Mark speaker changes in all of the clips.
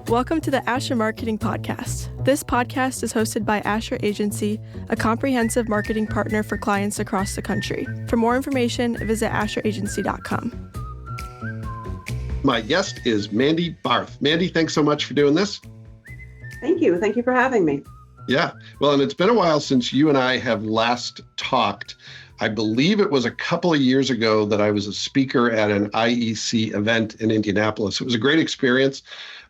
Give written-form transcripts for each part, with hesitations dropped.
Speaker 1: Welcome to the Asher Marketing Podcast. This podcast is hosted by Asher Agency, a comprehensive marketing partner for clients across the country. For more information, visit asheragency.com.
Speaker 2: My guest is Mandy Barth. Mandy, thanks so much for doing this.
Speaker 3: Thank you. Thank you for having me.
Speaker 2: Yeah. Well, and it's been a while since you and I have last talked. I believe it was a couple of years ago that I was a speaker at an IEC event in Indianapolis. It was a great experience.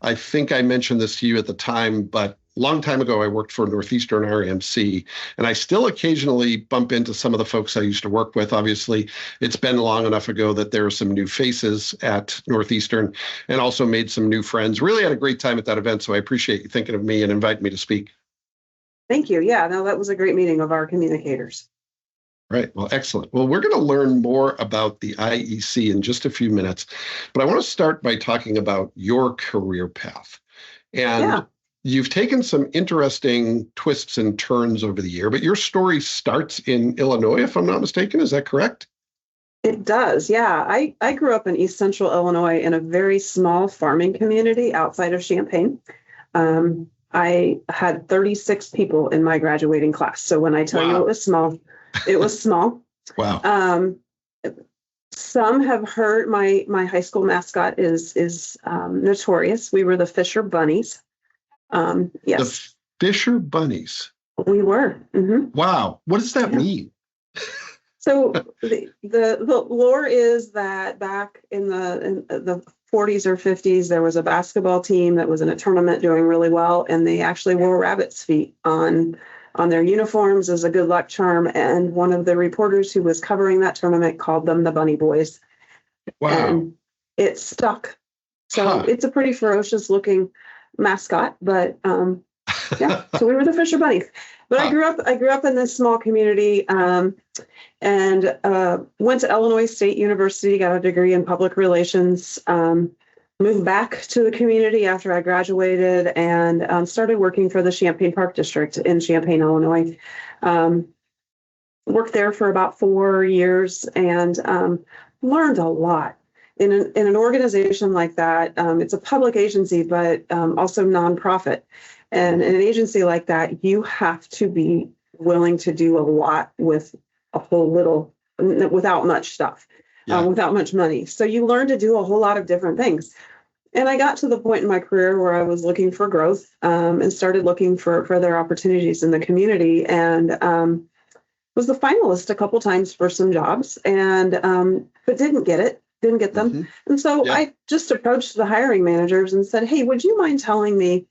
Speaker 2: I think I mentioned this to you at the time, but a long time ago, I worked for Northeastern RMC, and I still occasionally bump into some of the folks I used to work with. Obviously, it's been long enough ago that there are some new faces at Northeastern, and also made some new friends. Really had a great time at that event, so I appreciate you thinking of me and inviting me to speak.
Speaker 3: Thank you. Yeah, no, that was a great meeting of our communicators.
Speaker 2: Right. Well, excellent. Well, we're going to learn more about the IEC in just a few minutes, but I want to start by talking about your career path. And you've taken some interesting twists and turns over the year, but your story starts in Illinois, if I'm not mistaken. Is that correct?
Speaker 3: It does. Yeah. I grew up in East Central Illinois in a very small farming community outside of Champaign. I had 36 people in my graduating class. So when I tell you it was small, it was small.
Speaker 2: Wow.
Speaker 3: Some have heard my high school mascot is notorious. We were the Fisher Bunnies. Yes.
Speaker 2: The Fisher Bunnies.
Speaker 3: We were. Mm-hmm.
Speaker 2: Wow. What does that mean?
Speaker 3: So the lore is that back in the 40s or 50s, there was a basketball team that was in a tournament doing really well, and they actually wore rabbit's feet on their uniforms as a good luck charm. And one of the reporters who was covering that tournament called them the Bunny Boys.
Speaker 2: Wow.
Speaker 3: And it stuck. So It's a pretty ferocious looking mascot, but yeah, so we were the Fisher Bunnies. But I grew up in this small community and went to Illinois State University, got a degree in public relations, moved back to the community after I graduated, and started working for the Champaign Park District in Champaign, Illinois. Worked there for about 4 years and learned a lot. In an organization like that, it's a public agency, but also nonprofit. And in an agency like that, you have to be willing to do a lot with a whole little, without much stuff, without much money. So you learn to do a whole lot of different things. And I got to the point in my career where I was looking for growth and started looking for further opportunities in the community, and was the finalist a couple times for some jobs, and but didn't get them. Mm-hmm. And so I just approached the hiring managers and said, hey, would you mind telling me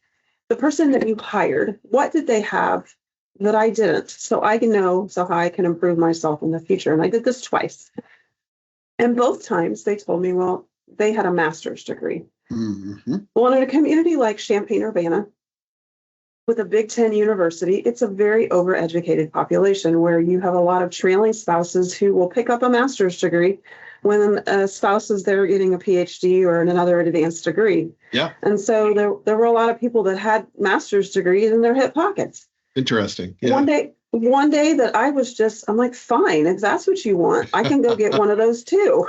Speaker 3: the person that you hired, what did they have that I didn't, so I can know how I can improve myself in the future? And I did this twice. And both times they told me, well, they had a master's degree. Mm-hmm. Well, in a community like Champaign-Urbana, with a Big Ten university, it's a very overeducated population where you have a lot of trailing spouses who will pick up a master's degree when a spouse is there getting a PhD or another advanced degree. Yeah. And so there were a lot of people that had master's degrees in their hip pockets.
Speaker 2: Interesting. Yeah.
Speaker 3: One day that I'm like, fine, if that's what you want, I can go get one of those too.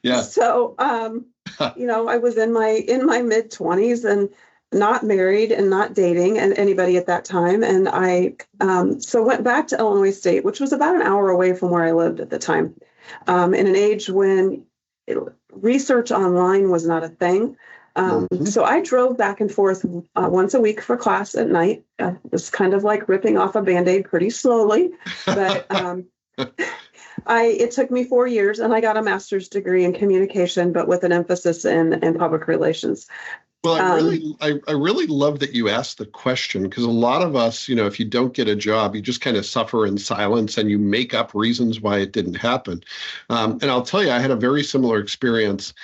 Speaker 2: Yeah.
Speaker 3: So, I was in my mid 20s and not married and not dating anybody at that time. And I went back to Illinois State, which was about an hour away from where I lived at the time, in an age when research online was not a thing. So I drove back and forth once a week for class at night. It was kind of like ripping off a Band-Aid pretty slowly, but it took me 4 years, and I got a master's degree in communication, but with an emphasis in public relations.
Speaker 2: Well, I really love that you asked the question, because a lot of us, if you don't get a job, you just kind of suffer in silence and you make up reasons why it didn't happen. And I'll tell you, I had a very similar experience.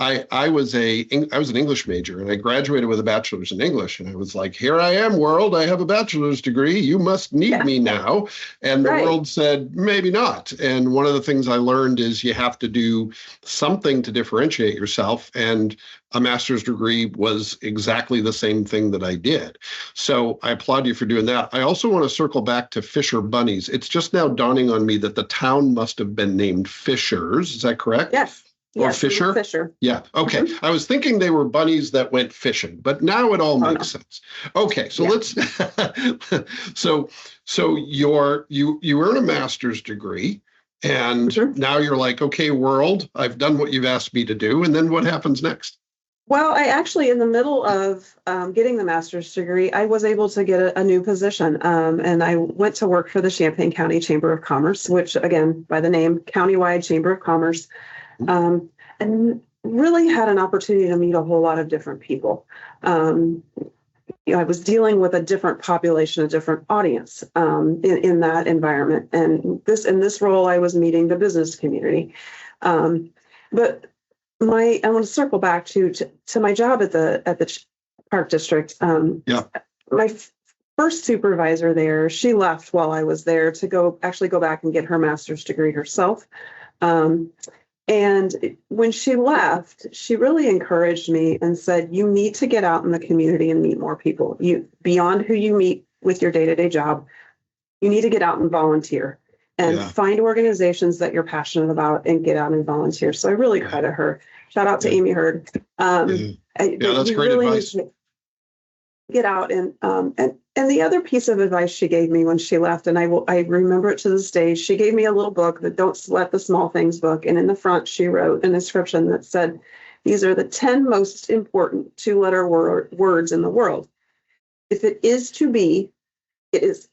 Speaker 2: I was an English major, and I graduated with a bachelor's in English. And I was like, here I am, world. I have a bachelor's degree. You must need me now. And the world said, maybe not. And one of the things I learned is you have to do something to differentiate yourself. And a master's degree was exactly the same thing that I did. So I applaud you for doing that. I also want to circle back to Fisher Bunnies. It's just now dawning on me that the town must have been named Fishers. Is that correct?
Speaker 3: Yes.
Speaker 2: Or
Speaker 3: Yes, we were
Speaker 2: Fisher?
Speaker 3: Fisher.
Speaker 2: Yeah. Okay.
Speaker 3: Mhm.
Speaker 2: I was thinking they were bunnies that went fishing, but now it all
Speaker 3: Oh,
Speaker 2: makes
Speaker 3: no.
Speaker 2: sense. Okay. So
Speaker 3: Yeah.
Speaker 2: let's, so you earn a master's degree and
Speaker 3: Mhm.
Speaker 2: now you're like, okay, world, I've done what you've asked me to do. And then what happens next?
Speaker 3: Well, I actually, in the middle of getting the master's degree, I was able to get a new position. And I went to work for the Champaign County Chamber of Commerce, which, again, by the name, Countywide Chamber of Commerce, and really had an opportunity to meet a whole lot of different people. Um, I was dealing with a different population, a different audience in that environment. And in this role, I was meeting the business community. But I want to circle back to my job at the park district.
Speaker 2: Yeah.
Speaker 3: My first supervisor there, she left while I was there to go back and get her master's degree herself. And when she left, she really encouraged me and said, "You need to get out in the community and meet more people. You beyond who you meet with your day-to-day job, you need to get out and volunteer and find organizations that you're passionate about and get out and volunteer." So I really credit her. Shout out to Amy Hurd.
Speaker 2: That's great
Speaker 3: really
Speaker 2: advice.
Speaker 3: Get out and the other piece of advice she gave me when she left, and I remember it to this day. She gave me a little book, the "Don't Sweat the Small Things" book, and in the front she wrote an inscription that said, "These are the 10 most important two-letter words in the world. If it is to be, it is.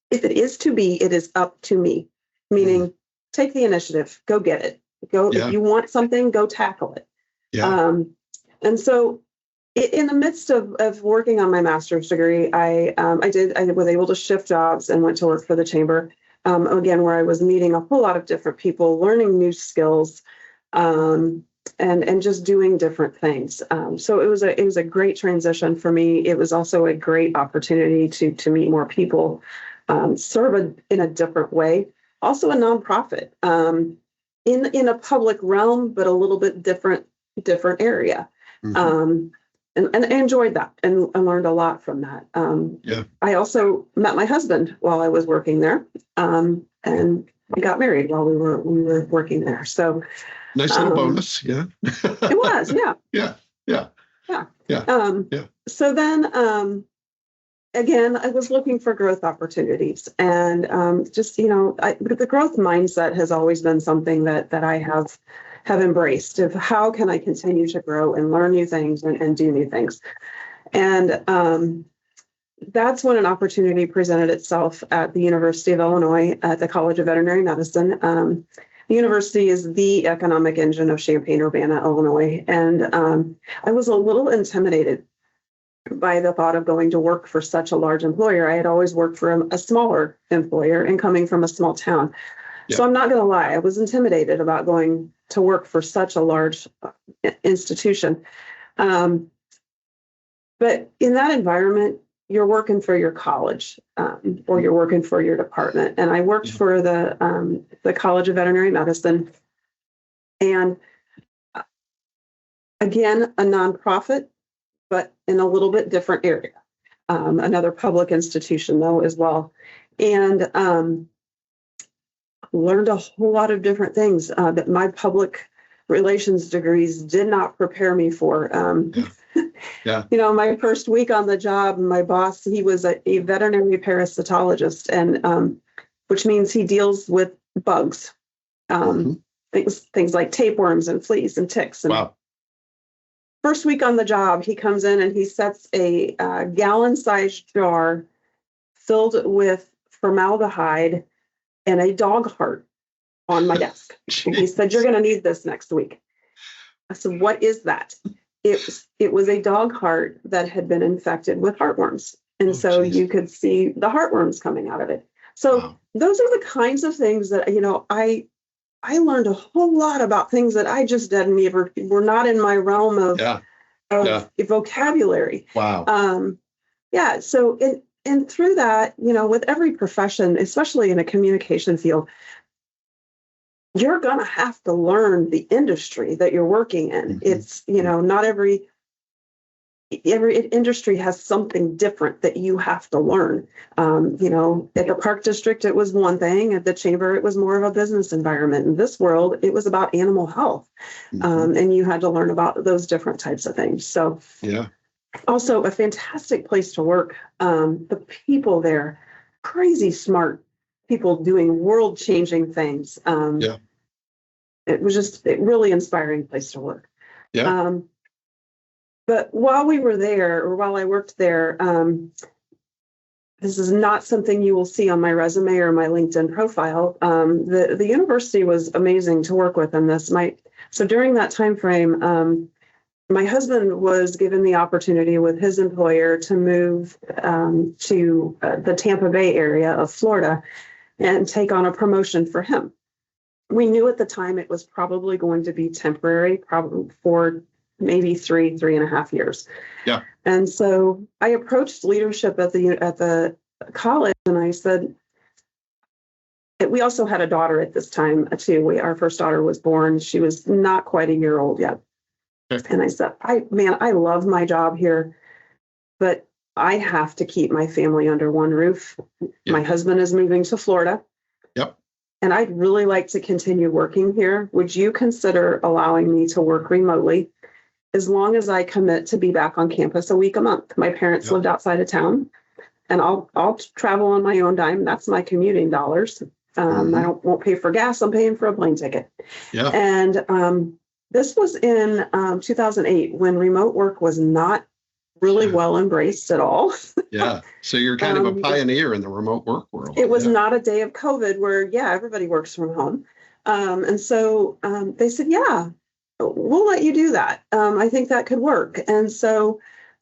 Speaker 3: If it is to be, it is up to me." Meaning, take the initiative, go get it. Go if you want something, go tackle it. And so, in the midst of working on my master's degree, I was able to shift jobs and went to work for the chamber. Again, where I was meeting a whole lot of different people, learning new skills, and just doing different things. So it was a great transition for me. It was also a great opportunity to meet more people, serve in a different way. Also a nonprofit, in a public realm, but a little bit different area. And I enjoyed that and I learned a lot from that. I also met my husband while I was working there, and we got married while we were working there. So
Speaker 2: nice little bonus, yeah.
Speaker 3: It was, yeah. So then, again, I was looking for growth opportunities, and the growth mindset has always been something that I have embraced, of how can I continue to grow and learn new things and do new things. And that's when an opportunity presented itself at the University of Illinois at the College of Veterinary Medicine. The university is the economic engine of Champaign-Urbana, Illinois. And I was a little intimidated by the thought of going to work for such a large employer. I had always worked for a smaller employer and coming from a small town. So I'm not going to lie, I was intimidated about going to work for such a large institution. But in that environment, you're working for your college, or you're working for your department. And I worked for the College of Veterinary Medicine. And again, a nonprofit, but in a little bit different area. Another public institution, though, as well. And learned a whole lot of different things that my public relations degrees did not prepare me for. My first week on the job, my boss, he was a veterinary parasitologist, and which means he deals with bugs, things like tapeworms and fleas and ticks. And first week on the job, he comes in and he sets a gallon-sized jar filled with formaldehyde and a dog heart on my desk. And he said, "You're going to need this next week." I said, "What is that?" It was a dog heart that had been infected with heartworms. And you could see the heartworms coming out of it. So those are the kinds of things that, I learned a whole lot about things that I just didn't even, were not in my realm of vocabulary.
Speaker 2: Wow.
Speaker 3: So and through that, with every profession, especially in a communication field, you're going to have to learn the industry that you're working in. It's, not every every industry has something different that you have to learn. At the park district, it was one thing. At the chamber, it was more of a business environment. In this world, it was about animal health. And you had to learn about those different types of things. So
Speaker 2: Yeah.
Speaker 3: Also a fantastic place to work. The people there, crazy smart people doing world-changing things.
Speaker 2: Yeah.
Speaker 3: It was just a really inspiring place to work.
Speaker 2: Yeah.
Speaker 3: But while we were there, or while I worked there, this is not something you will see on my resume or my LinkedIn profile. The university was amazing to work with in this. So during that time frame, my husband was given the opportunity with his employer to move to the Tampa Bay area of Florida and take on a promotion for him. We knew at the time it was probably going to be temporary, probably for maybe 3.5 years.
Speaker 2: Yeah.
Speaker 3: And so I approached leadership at the college, and I said, we also had a daughter at this time too. Our first daughter was born. She was not quite a year old yet. Okay. And I said, I love my job here, but I have to keep my family under one roof. Yep. My husband is moving to Florida.
Speaker 2: Yep.
Speaker 3: And I'd really like to continue working here. Would you consider allowing me to work remotely as long as I commit to be back on campus a week a month? My parents lived outside of town, and I'll travel on my own dime. That's my commuting dollars. I won't pay for gas. I'm paying for a plane ticket.
Speaker 2: Yeah.
Speaker 3: And this was in 2008 when remote work was not really well embraced at all.
Speaker 2: Yeah. So you're kind of a pioneer in the remote work world.
Speaker 3: It was not a day of COVID where, everybody works from home. And so they said, yeah, we'll let you do that. I think that could work. And so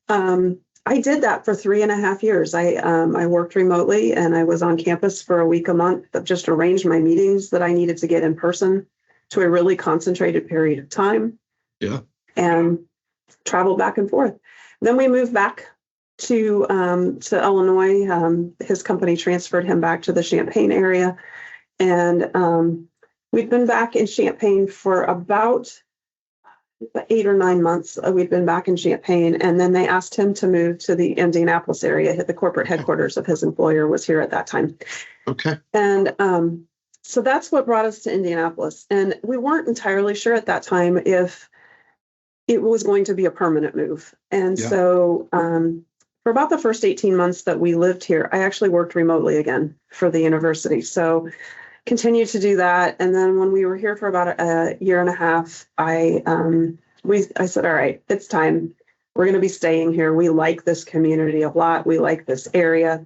Speaker 3: I did that for 3.5 years. I worked remotely, and I was on campus for a week a month, just arranged my meetings that I needed to get in person to a really concentrated period of time.
Speaker 2: Yeah.
Speaker 3: And traveled back and forth. Then we moved back to Illinois. His company transferred him back to the Champaign area. And we've been back in Champaign for about 8 or 9 months. We've been back in Champaign. And then they asked him to move to the Indianapolis area. The corporate headquarters of his employer was here at that time.
Speaker 2: Okay.
Speaker 3: And so that's what brought us to Indianapolis. And we weren't entirely sure at that time if it was going to be a permanent move. And so for about the first 18 months that we lived here, I actually worked remotely again for the university. So continued to do that. And then when we were here for about a year and a half, I said, all right, it's time. We're going to be staying here. We like this community a lot. We like this area.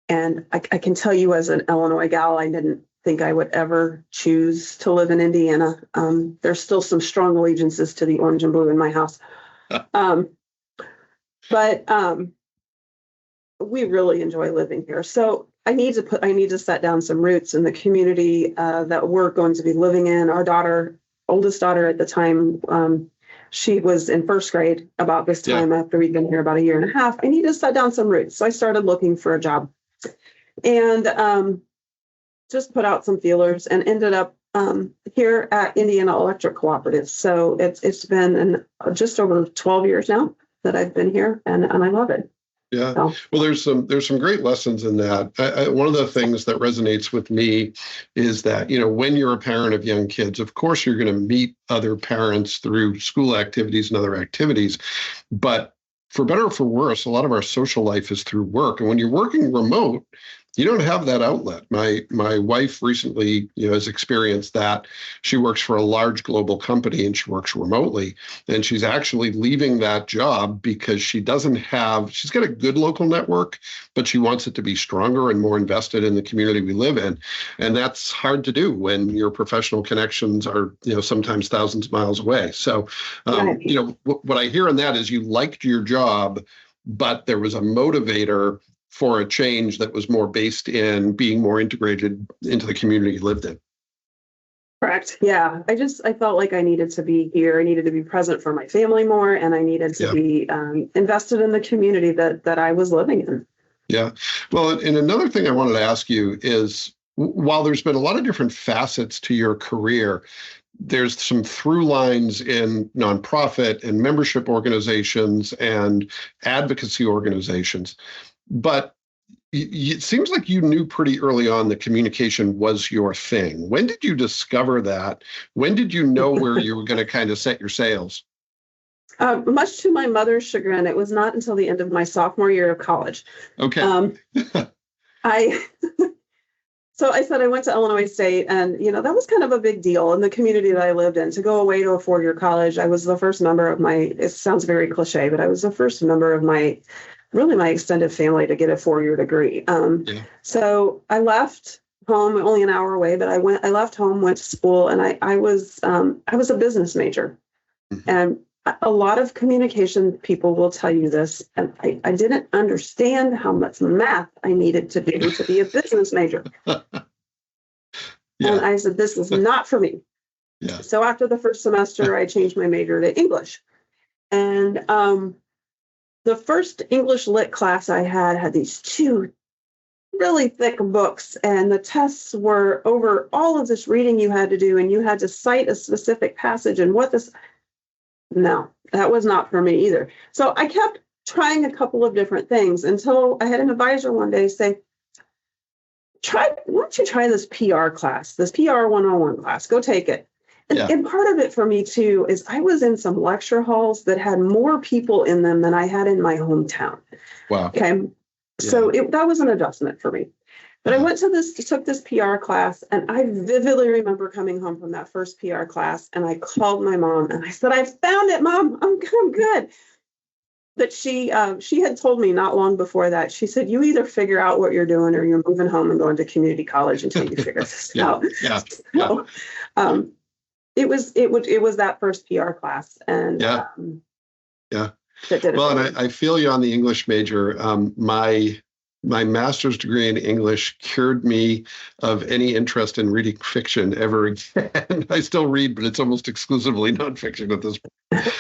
Speaker 3: And I can tell you, as an Illinois gal, I didn't think I would ever choose to live in Indiana. There's still some strong allegiances to the orange and blue in my house. But we really enjoy living here. So I need to set down some roots in the community that we're going to be living in. Our oldest daughter at the time, she was in first grade about this time after we'd been here about a year and a half. I need to set down some roots. So I started looking for a job. And just put out some feelers and ended up here at Indiana Electric Cooperative. So it's been just over 12 years now that I've been here, and I love it.
Speaker 2: Yeah. So. Well, there's some great lessons in that. One of the things that resonates with me is that, when you're a parent of young kids, of course, you're going to meet other parents through school activities and other activities. But for better or for worse, a lot of our social life is through work. And when you're working remote, you don't have that outlet. My wife recently, has experienced that. She works for a large global company and she works remotely. And she's actually leaving that job because she's got a good local network, but she wants it to be stronger and more invested in the community we live in. And that's hard to do when your professional connections are, sometimes thousands of miles away. So, what I hear in that is you liked your job, but there was a motivator for a change that was more based in being more integrated into the community you lived in.
Speaker 3: Correct. Yeah. I felt like I needed to be here. I needed to be present for my family more, and I needed to be invested in the community that I was living in.
Speaker 2: Yeah. Well, and another thing I wanted to ask you is, while there's been a lot of different facets to your career, there's some through lines in nonprofit and membership organizations and advocacy organizations. But it seems like you knew pretty early on that communication was your thing. When did you discover that? When did you know where you were going to kind of set your sails?
Speaker 3: Much to my mother's chagrin, it was not until the end of my sophomore year of college.
Speaker 2: Okay.
Speaker 3: I So I said I went to Illinois State, and that was kind of a big deal in the community that I lived in. To go away to a four-year college, I was the first member of it sounds very cliche, but I was the first member of my extended family to get a four-year degree. So I left home, only an hour away, but I left home, went to school, and I was a business major. Mm-hmm. And a lot of communication people will tell you this, and I didn't understand how much math I needed to do to be a business major. And I said, this is not for me. Yeah. So after the first semester, I changed my major to English. And the first English lit class I had these two really thick books, and the tests were over all of this reading you had to do, and you had to cite a specific passage and No, that was not for me either. So I kept trying a couple of different things until I had an advisor one day say, why don't you try this PR class, this PR 101 class, go take it. And part of it for me too is I was in some lecture halls that had more people in them than I had in my hometown. Wow. Okay. So that was an adjustment for me. But I took this PR class, and I vividly remember coming home from that first PR class, and I called my mom and I said, I found it, Mom. I'm good. But she had told me not long before that, she said, you either figure out what you're doing or you're moving home and going to community college until you figure this out. So, it was that first PR class. And that did it.
Speaker 2: Well, and I feel you on the English major. My master's degree in English cured me of any interest in reading fiction ever again. I still read, but it's almost exclusively nonfiction at this point.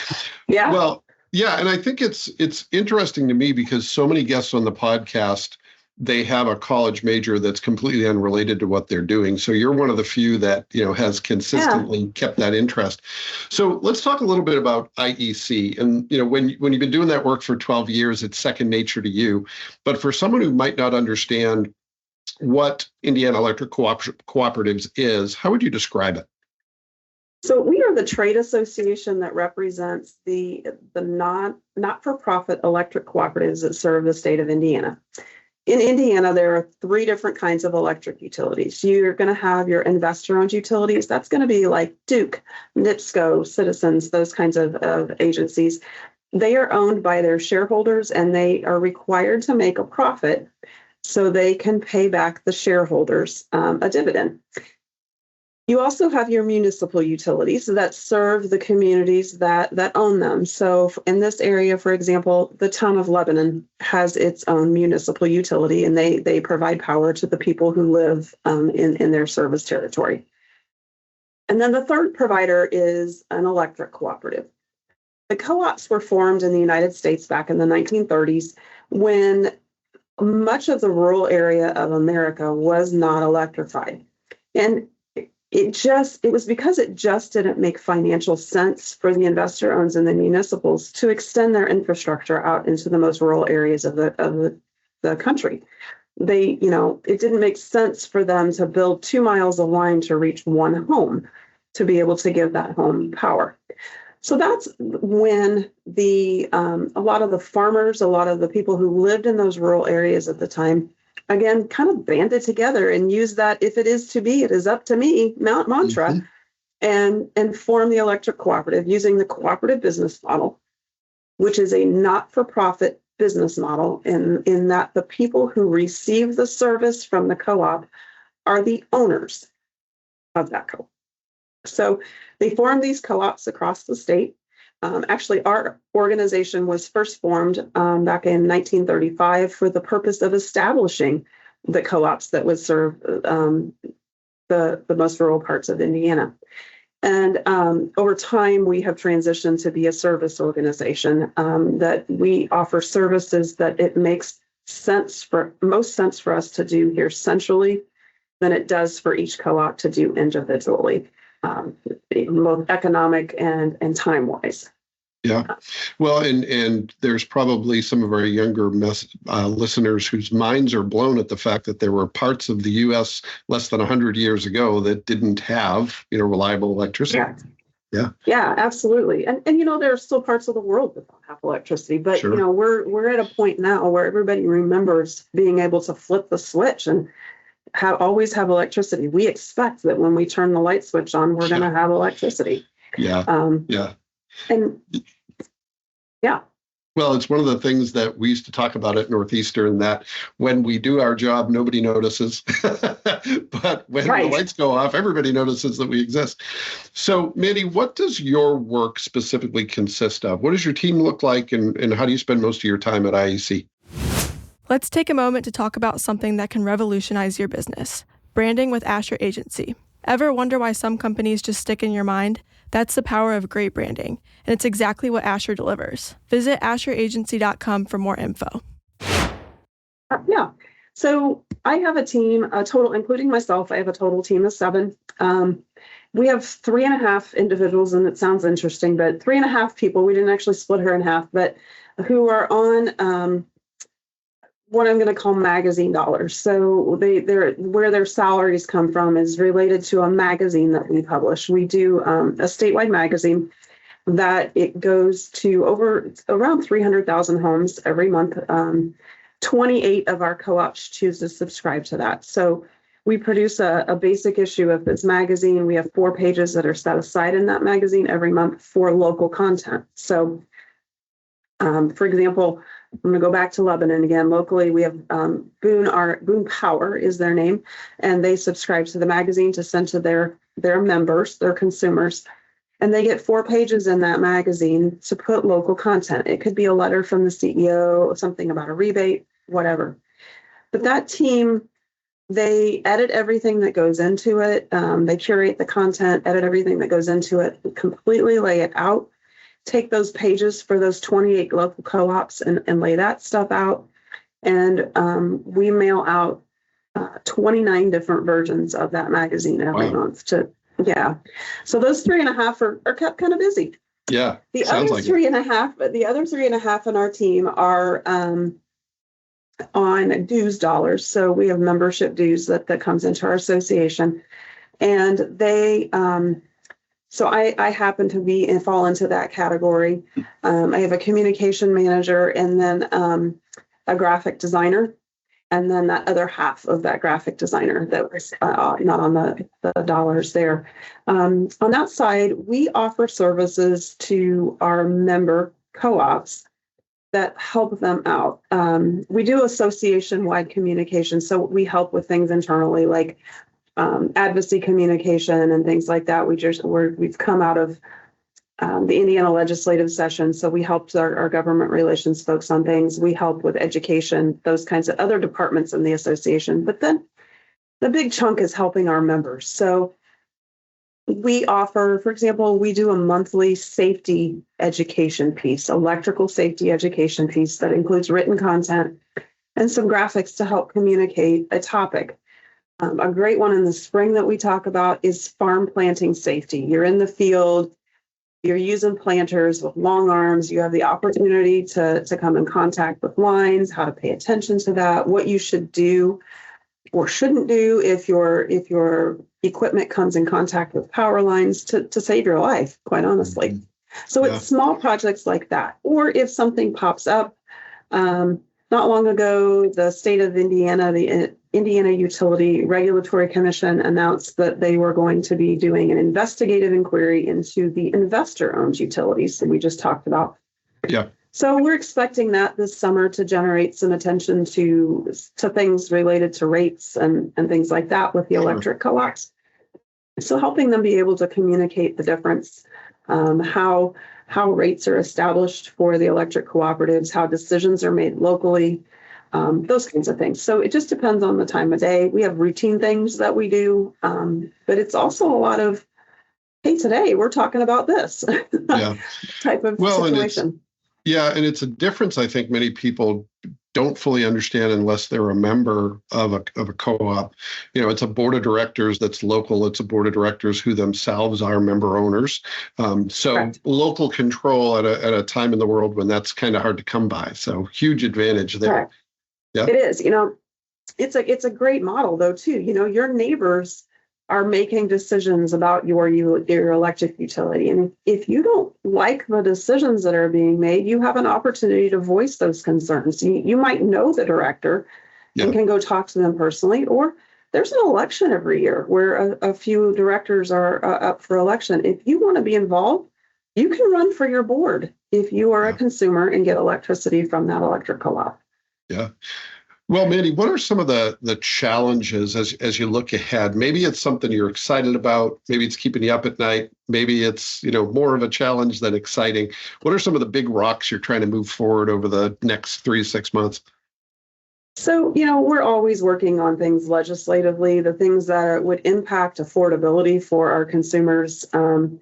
Speaker 2: Yeah. Well, yeah, and I think it's interesting to me because so many guests on the podcast, they have a college major that's completely unrelated to what they're doing. So you're one of the few that, has consistently kept that interest. So let's talk a little bit about IEC. And, when you've been doing that work for 12 years, it's second nature to you. But for someone who might not understand what Indiana Electric Cooperatives is, how would you describe it?
Speaker 3: So we are the trade association that represents the not-for-profit electric cooperatives that serve the state of Indiana. In Indiana, there are three different kinds of electric utilities. You're going to have your investor-owned utilities. That's going to be like Duke, NIPSCO, Citizens, those kinds of agencies. They are owned by their shareholders, and they are required to make a profit so they can pay back the shareholders a dividend. You also have your municipal utilities that serve the communities that own them. So in this area, for example, the town of Lebanon has its own municipal utility, and they provide power to the people who live in their service territory. And then the third provider is an electric cooperative. The co-ops were formed in the United States back in the 1930s when much of the rural area of America was not electrified. And it was because it just didn't make financial sense for the investor owns and the municipals to extend their infrastructure out into the most rural areas of the country. It didn't make sense for them to build 2 miles of line to reach one home to be able to give that home power. So that's when a lot of the farmers, a lot of the people who lived in those rural areas at the time, again, kind of banded together and used that "if it is to be, it is up to me" mantra, and form the electric cooperative using the cooperative business model, which is a not-for-profit business model in that the people who receive the service from the co-op are the owners of that co-op. So they form these co-ops across the state. Actually, our organization was first formed back in 1935 for the purpose of establishing the co-ops that would serve the most rural parts of Indiana. And over time, we have transitioned to be a service organization that we offer services that it makes most sense for us to do here centrally than it does for each co-op to do individually. both economic and time wise.
Speaker 2: Yeah. Well, and there's probably some of our younger listeners whose minds are blown at the fact that there were parts of the U.S. less than 100 years ago that didn't have, reliable electricity.
Speaker 3: Yeah.
Speaker 2: Yeah.
Speaker 3: Yeah, absolutely. And there are still parts of the world that don't have electricity, but
Speaker 2: Sure.
Speaker 3: we're at a point now where everybody remembers being able to flip the switch and always have electricity. We expect that when we turn the light switch on, we're going to have electricity.
Speaker 2: Yeah. Yeah.
Speaker 3: And yeah.
Speaker 2: Well, it's one of the things that we used to talk about at Northeastern, that when we do our job, nobody notices. But when the lights go off, everybody notices that we exist. So, Mandy, what does your work specifically consist of? What does your team look like, and how do you spend most of your time at IEC?
Speaker 1: Let's take a moment to talk about something that can revolutionize your business: branding with Asher Agency. Ever wonder why some companies just stick in your mind? That's the power of great branding, and it's exactly what Asher delivers. Visit AsherAgency.com for more info.
Speaker 3: Yeah. So I have a team, a total, including myself, I have a total team of 7. We have 3.5 individuals, and it sounds interesting, but 3.5 people. We didn't actually split her in half, but who are on what I'm going to call magazine dollars. So where their salaries come from is related to a magazine that we publish. We do a statewide magazine that it goes to around 300,000 homes every month. 28 of our co-ops choose to subscribe to that. So we produce a basic issue of this magazine. We have 4 pages that are set aside in that magazine every month for local content. So, for example, I'm going to go back to Lebanon again. Locally, we have Boone Power is their name, and they subscribe to the magazine to send to their members, their consumers. And they get 4 pages in that magazine to put local content. It could be a letter from the CEO, something about a rebate, whatever. But that team, they edit everything that goes into it. They curate the content, edit everything that goes into it, completely lay it out. Take those pages for those 28 local co-ops and lay that stuff out. And we mail out 29 different versions of that magazine every month yeah. So those 3.5 are kept kind of busy.
Speaker 2: Yeah.
Speaker 3: The other 3.5 in our team are on dues dollars. So we have membership dues that comes into our association. And they so I happen to fall into that category. I have a communication manager and then a graphic designer, and then that other half of that graphic designer that was not on the dollars there. On that side, we offer services to our member co-ops that help them out. We do association-wide communication, so we help with things internally like advocacy communication and things like that. We've come out of the Indiana legislative session, so we helped our government relations folks on things. We help with education, those kinds of other departments in the association. But then the big chunk is helping our members. So we offer, for example, we do a monthly safety education piece, electrical safety education piece that includes written content and some graphics to help communicate a topic. A great one in the spring that we talk about is farm planting safety. You're in the field, you're using planters with long arms, you have the opportunity to come in contact with lines, how to pay attention to that, what you should do or shouldn't do if your equipment comes in contact with power lines to save your life, quite honestly. Mm-hmm. So it's small projects like that. Or if something pops up, not long ago, the state of Indiana, the Indiana Utility Regulatory Commission announced that they were going to be doing an investigative inquiry into the investor-owned utilities that we just talked about.
Speaker 2: Yeah.
Speaker 3: So we're expecting that this summer to generate some attention to things related to rates and things like that with the electric co-ops. So helping them be able to communicate the difference, how rates are established for the electric cooperatives, how decisions are made locally, those kinds of things. So it just depends on the time of day. We have routine things that we do, but it's also a lot of, hey, today we're talking about this type of situation.
Speaker 2: And it's a difference I think many people don't fully understand unless they're a member of a co-op. It's a board of directors that's local. It's a board of directors who themselves are member owners. So
Speaker 3: Correct.
Speaker 2: local control at a time in the world when that's kind of hard to come by. So huge advantage there.
Speaker 3: Correct.
Speaker 2: Yeah.
Speaker 3: It is. It's a great model though too. Your neighbors are making decisions about your electric utility, and if you don't like the decisions that are being made, you have an opportunity to voice those concerns. You might know the director and can go talk to them personally, or there's an election every year where a few directors are up for election. If you want to be involved, you can run for your board if you are a consumer and get electricity from that electric co-op.
Speaker 2: Yeah. Well, Mandy, what are some of the challenges as you look ahead? Maybe it's something you're excited about. Maybe it's keeping you up at night. Maybe it's, more of a challenge than exciting. What are some of the big rocks you're trying to move forward over the next 3 to 6 months?
Speaker 3: So, we're always working on things legislatively, the things that would impact affordability for our consumers. In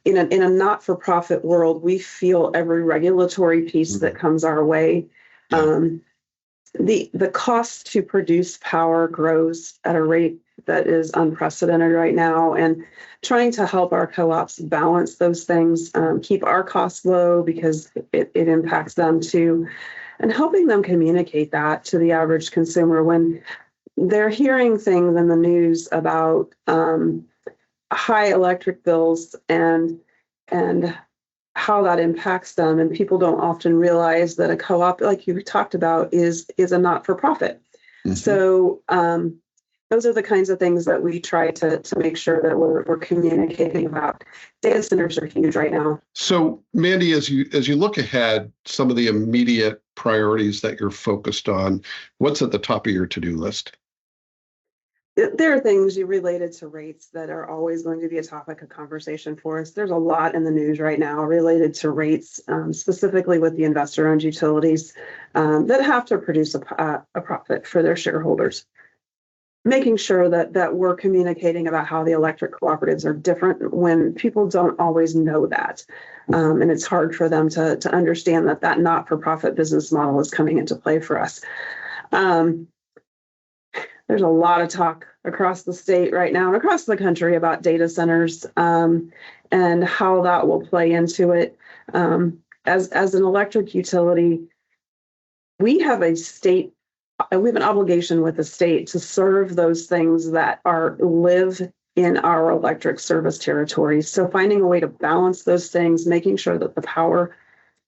Speaker 3: a not-for-profit world, we feel every regulatory piece that comes our way.
Speaker 2: Yeah.
Speaker 3: The cost to produce power grows at a rate that is unprecedented right now, and trying to help our co-ops balance those things, keep our costs low because it impacts them too, and helping them communicate that to the average consumer when they're hearing things in the news about high electric bills and how that impacts them. And people don't often realize that a co-op, like you talked about, is a not-for-profit. Mm-hmm. So those are the kinds of things that we try to make sure that we're communicating about. Data centers are huge right now.
Speaker 2: So, Mandy, as you look ahead, some of the immediate priorities that you're focused on, what's at the top of your to-do list?
Speaker 3: There are things related to rates that are always going to be a topic of conversation for us. There's a lot in the news right now related to rates, specifically with the investor-owned utilities that have to produce a profit for their shareholders. Making sure that we're communicating about how the electric cooperatives are different when people don't always know that. And it's hard for them to understand that not-for-profit business model is coming into play for us. There's a lot of talk across the state right now and across the country about data centers and how that will play into it. As an electric utility, we have an obligation with the state to serve those things that live in our electric service territories. So finding a way to balance those things, making sure that the power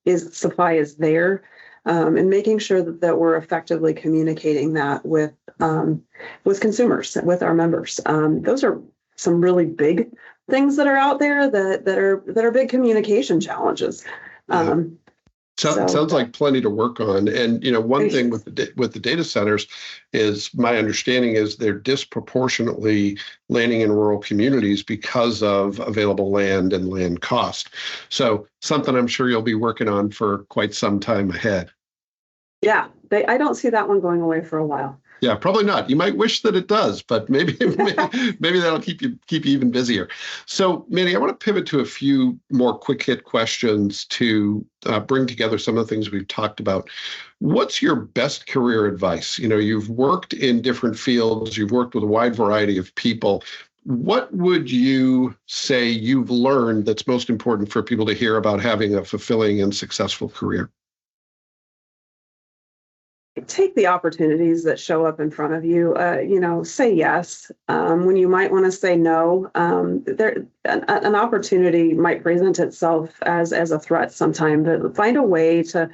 Speaker 3: supply is there, and making sure that we're effectively communicating that with consumers, with our members. Those are some really big things that are out there that are big communication challenges.
Speaker 2: Sounds like plenty to work on. And one thing with the data centers is my understanding is they're disproportionately landing in rural communities because of available land and land cost. So something I'm sure you'll be working on for quite some time ahead.
Speaker 3: Yeah, I don't see that one going away for a while.
Speaker 2: Yeah, probably not. You might wish that it does, but maybe that'll keep you even busier. So, Mandy, I want to pivot to a few more quick hit questions to bring together some of the things we've talked about. What's your best career advice? You've worked in different fields, you've worked with a wide variety of people. What would you say you've learned that's most important for people to hear about having a fulfilling and successful career?
Speaker 3: Take the opportunities that show up in front of you. Say yes when you might want to say no. An opportunity might present itself as a threat sometime, but find a way to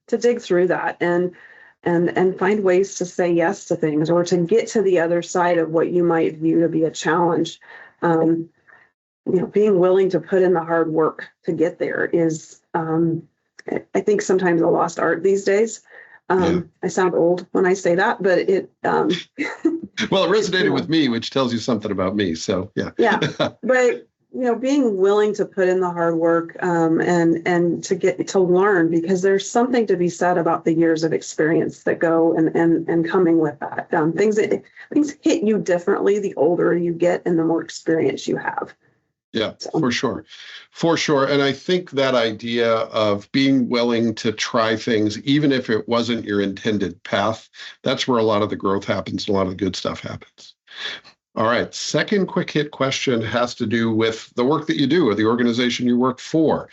Speaker 3: dig through that and find ways to say yes to things or to get to the other side of what you might view to be a challenge. Being willing to put in the hard work to get there is, I think, sometimes a lost art these days. I sound old when I say that, but it.
Speaker 2: Well, it resonated with me, which tells you something about me. So, yeah.
Speaker 3: Yeah. But, being willing to put in the hard work and to get to learn, because there's something to be said about the years of experience that go and coming with that. Things hit you differently the older you get and the more experience you have.
Speaker 2: Yeah,
Speaker 3: So,
Speaker 2: for sure. For sure. And I think that idea of being willing to try things, even if it wasn't your intended path, that's where a lot of the growth happens, a lot of the good stuff happens. All right. Second quick hit question has to do with the work that you do or the organization you work for.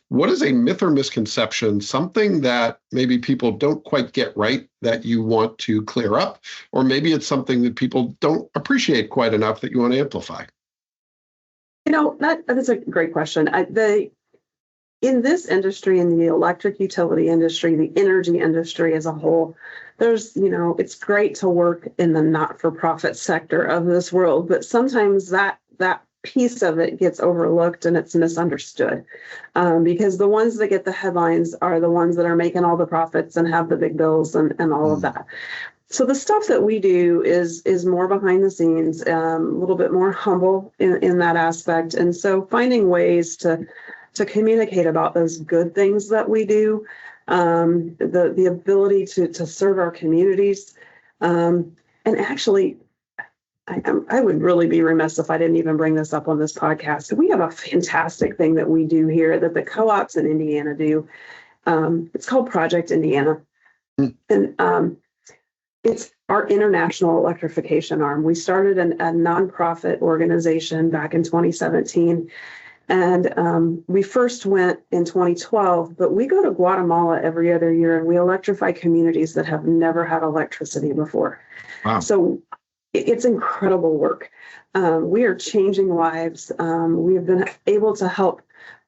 Speaker 2: What is a myth or misconception, something that maybe people don't quite get right that you want to clear up? Or maybe it's something that people don't appreciate quite enough that you want to amplify?
Speaker 3: that's a great question. In this industry, in the electric utility industry, the energy industry as a whole, it's great to work in the not-for-profit sector of this world, but sometimes that piece of it gets overlooked and it's misunderstood, because the ones that get the headlines are the ones that are making all the profits and have the big bills and all of that. So the stuff that we do is more behind the scenes, a little bit more humble in that aspect. And so finding ways to communicate about those good things that we do, the ability to serve our communities. And actually, I would really be remiss if I didn't even bring this up on this podcast. We have a fantastic thing that we do here that the co-ops in Indiana do. It's called Project Indiana. And it's our international electrification arm. We started a nonprofit organization back in 2017. And we first went in 2012, but we go to Guatemala every other year and we electrify communities that have never had electricity before.
Speaker 2: Wow.
Speaker 3: So it's incredible work. We are changing lives. We have been able to help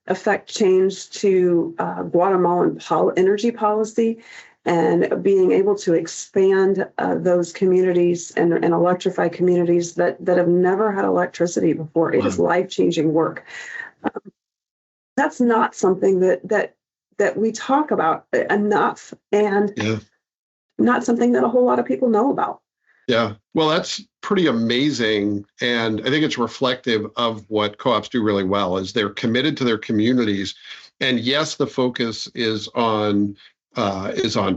Speaker 3: affect change to Guatemalan energy policy and being able to expand those communities and electrify communities that have never had electricity before. It is life-changing work. That's not something that we talk about enough, and not something that a whole lot of people know about.
Speaker 2: Yeah, well, that's pretty amazing. And I think it's reflective of what co-ops do really well is they're committed to their communities. And yes, the focus is on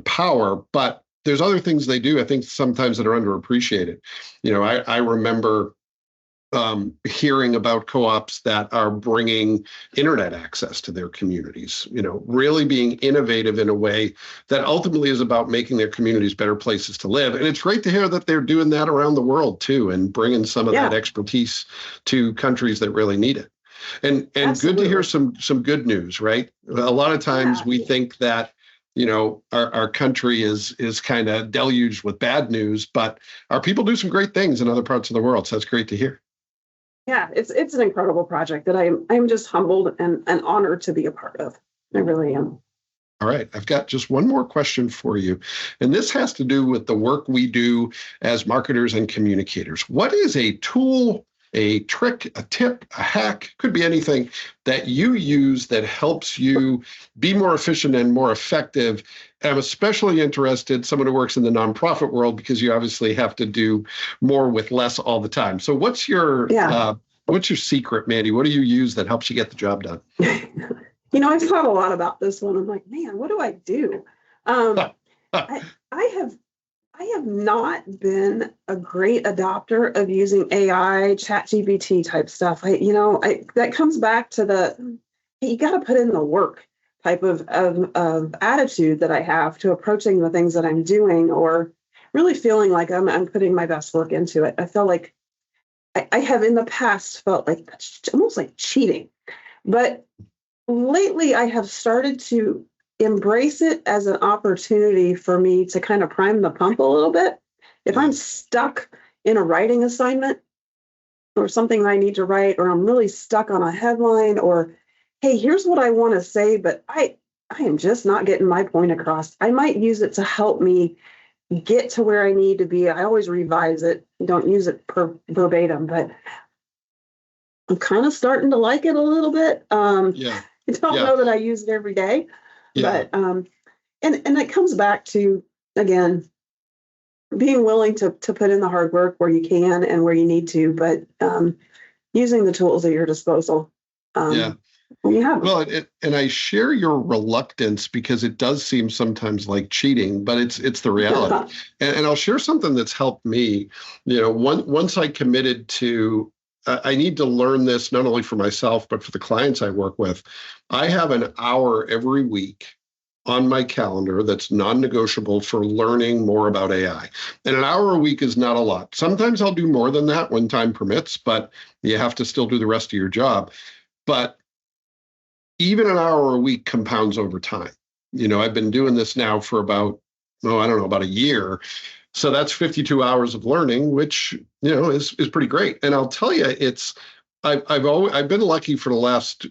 Speaker 2: power, but there's other things they do, I think, sometimes that are underappreciated. I remember hearing about co-ops that are bringing internet access to their communities, really being innovative in a way that ultimately is about making their communities better places to live. And it's great to hear that they're doing that around the world too, and bringing some of that expertise to countries that really need it. And good to hear some good news, right? A lot of times we think that our country is kind of deluged with bad news, but our people do some great things in other parts of the world. So that's great to hear.
Speaker 3: Yeah, it's an incredible project that I'm just humbled and honored to be a part of. I really am.
Speaker 2: All right, I've got just one more question for you. And this has to do with the work we do as marketers and communicators. What is a tool, a trick, a tip, a hack, could be anything that you use that helps you be more efficient and more effective? And I'm especially interested, someone who works in the nonprofit world, because you obviously have to do more with less all the time. So what's your secret, Mandy? What do you use that helps you get the job done?
Speaker 3: I've thought a lot about this one. I'm like, man, what do I do? I have not been a great adopter of using AI, ChatGPT type stuff. That comes back to you got to put in the work type of attitude that I have to approaching the things that I'm doing, or really feeling like I'm putting my best work into it. I feel like I have in the past felt like that's almost like cheating, but lately I have started to embrace it as an opportunity for me to kind of prime the pump a little bit. If I'm stuck in a writing assignment or something I need to write, or I'm really stuck on a headline, or, hey, here's what I want to say, but I am just not getting my point across, I might use it to help me get to where I need to be. I always revise it, don't use it verbatim, but I'm kind of starting to like it a little bit. I don't know that I use it every day, but and it comes back to, again, being willing to put in the hard work where you can and where you need to, but using the tools at your disposal. When you have them.
Speaker 2: Well, and I share your reluctance because it does seem sometimes like cheating, but it's the reality. And I'll share something that's helped me. Once I committed to I need to learn this not only for myself, but for the clients I work with. I have an hour every week on my calendar that's non-negotiable for learning more about AI. And an hour a week is not a lot. Sometimes I'll do more than that when time permits, but you have to still do the rest of your job. But even an hour a week compounds over time. I've been doing this now for about a year. So that's 52 hours of learning, which, is pretty great. And I'll tell you, I've been lucky for the last,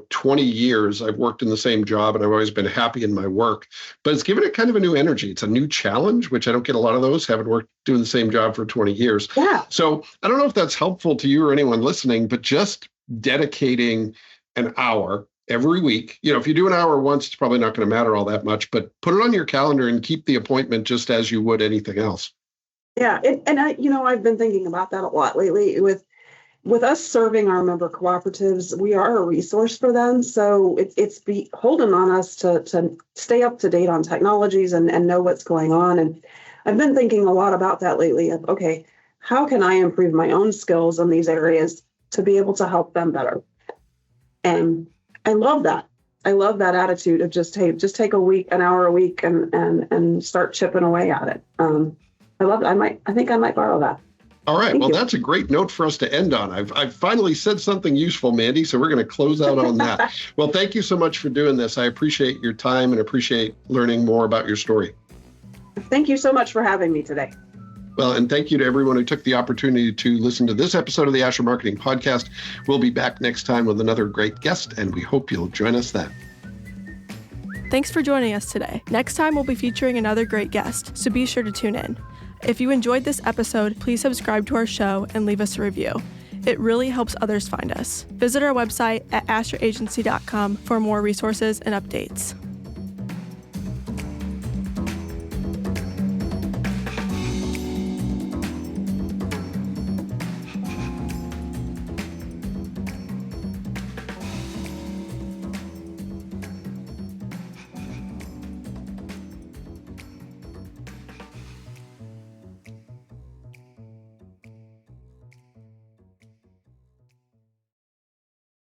Speaker 2: 20 years. I've worked in the same job and I've always been happy in my work, but it's given it kind of a new energy. It's a new challenge, which I don't get a lot of those, having worked doing the same job for 20 years.
Speaker 3: Yeah.
Speaker 2: So I don't know if that's helpful to you or anyone listening, but just dedicating an hour every week. If you do an hour once, it's probably not going to matter all that much, but put it on your calendar and keep the appointment just as you would anything else.
Speaker 3: Yeah. And I've been thinking about that a lot lately with us serving our member cooperatives. We are a resource for them. So it's beholden on us to stay up to date on technologies and know what's going on. And I've been thinking a lot about that lately of, okay, how can I improve my own skills in these areas to be able to help them better? And I love that. I love that attitude of just take an hour a week and start chipping away at it. I love it. I think I might borrow that.
Speaker 2: All right.
Speaker 3: Thank you.
Speaker 2: That's a great note for us to end on. I've finally said something useful, Mandy, so we're going to close out on that. Well, thank you so much for doing this. I appreciate your time and appreciate learning more about your story.
Speaker 3: Thank you so much for having me today.
Speaker 2: Well, and thank you to everyone who took the opportunity to listen to this episode of the Asher Marketing Podcast. We'll be back next time with another great guest, and we hope you'll join us then.
Speaker 1: Thanks for joining us today. Next time, we'll be featuring another great guest, so be sure to tune in. If you enjoyed this episode, please subscribe to our show and leave us a review. It really helps others find us. Visit our website at asheragency.com for more resources and updates.